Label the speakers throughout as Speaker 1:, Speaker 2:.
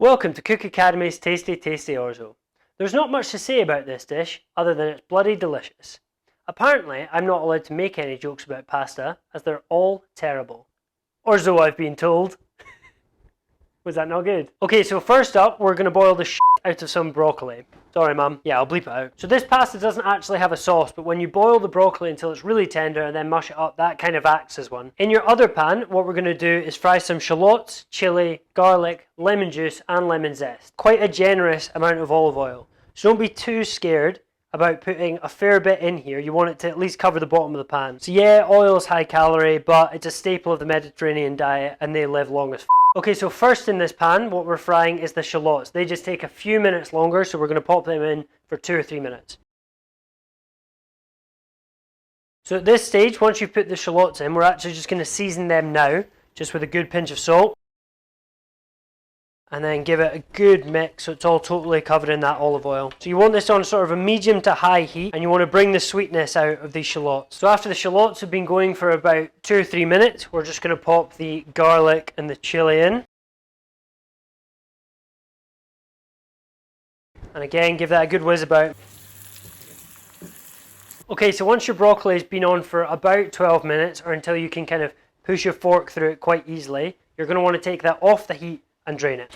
Speaker 1: Welcome to Cook Academy's Tasty Orzo. There's not much to say about this dish other than it's bloody delicious. Apparently, I'm not allowed to make any jokes about pasta as they're all terrible. Orzo, I've been told. Was that not good? Okay, so first up, we're going to boil the shit out of some broccoli. Sorry, Mum. Yeah, I'll bleep it out. So this pasta doesn't actually have a sauce, but when you boil the broccoli until it's really tender and then mush it up, that kind of acts as one. In your other pan, what we're going to do is fry some shallots, chili, garlic, lemon juice, and lemon zest. Quite a generous amount of olive oil. So don't be too scared about putting a fair bit in here. You want it to at least cover the bottom of the pan. So yeah, oil is high calorie, but it's a staple of the Mediterranean diet and they live long as f***. Okay, so first in this pan, what we're frying is the shallots. They just take a few minutes longer, so we're going to pop them in for 2 or 3 minutes. So at this stage, once you've put the shallots in, we're actually just going to season them now, just with a good pinch of salt. And then give it a good mix so it's all totally covered in that olive oil. So you want this on sort of a medium to high heat, and you want to bring the sweetness out of these shallots. So after the shallots have been going for about 2 or 3 minutes, we're just going to pop the garlic and the chili in. And again, give that a good whiz about. Okay, so once your broccoli has been on for about 12 minutes, or until you can kind of push your fork through it quite easily, you're going to want to take that off the heat and drain it.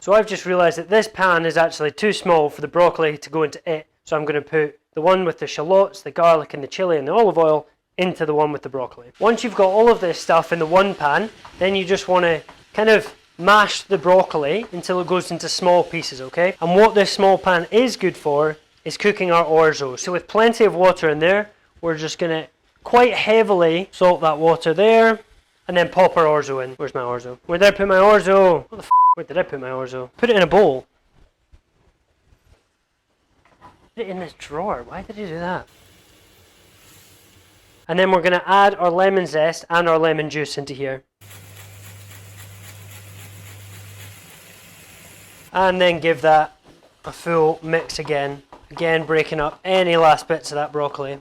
Speaker 1: So I've just realised that this pan is actually too small for the broccoli to go into it, so I'm going to put the one with the shallots, the garlic and the chili and the olive oil into the one with the broccoli. Once you've got all of this stuff in the one pan, then you just want to kind of mash the broccoli until it goes into small pieces, okay? And what this small pan is good for is cooking our orzo. So with plenty of water in there, we're just going to quite heavily salt that water there. And then pop our orzo in. Where's my orzo? Where did I put my orzo? What the f***? Where did I put my orzo? Put it in a bowl. Put it in this drawer. Why did you do that? And then we're going to add our lemon zest and our lemon juice into here. And then give that a full mix again. Again, breaking up any last bits of that broccoli.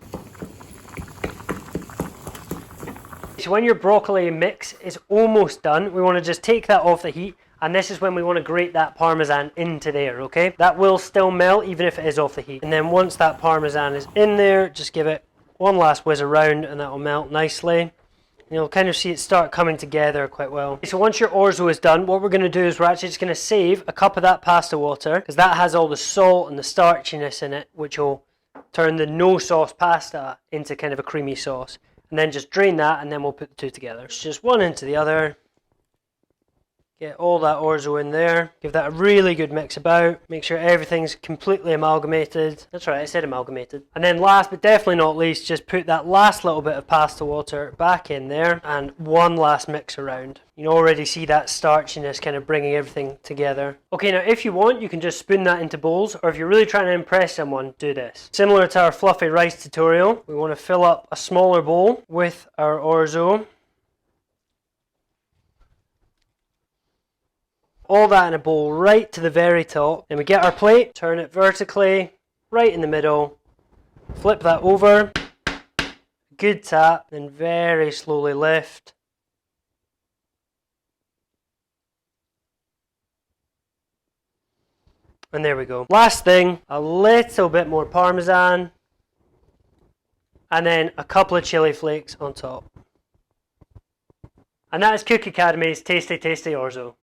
Speaker 1: So when your broccoli mix is almost done, we want to just take that off the heat, and this is when we want to grate that parmesan into there, okay? That will still melt even if it is off the heat. And then once that parmesan is in there, just give it one last whiz around and that will melt nicely. And you'll kind of see it start coming together quite well. So once your orzo is done, what we're going to do is we're actually just going to save a cup of that pasta water, because that has all the salt and the starchiness in it, which will turn the no sauce pasta into kind of a creamy sauce. And then just drain that, and then we'll put the two together. It's just one into the other. Get all that orzo in there. Give that a really good mix about. Make sure everything's completely amalgamated. That's right, I said amalgamated. And then last but definitely not least, just put that last little bit of pasta water back in there and one last mix around. You can already see that starchiness kind of bringing everything together. Okay, now if you want, you can just spoon that into bowls, or if you're really trying to impress someone, do this. Similar to our fluffy rice tutorial, we want to fill up a smaller bowl with our orzo. All that in a bowl right to the very top. Then we get our plate, turn it vertically, right in the middle, flip that over, good tap, then very slowly lift. And there we go. Last thing, a little bit more parmesan, and then a couple of chili flakes on top. And that is Cook Academy's Tasty Orzo.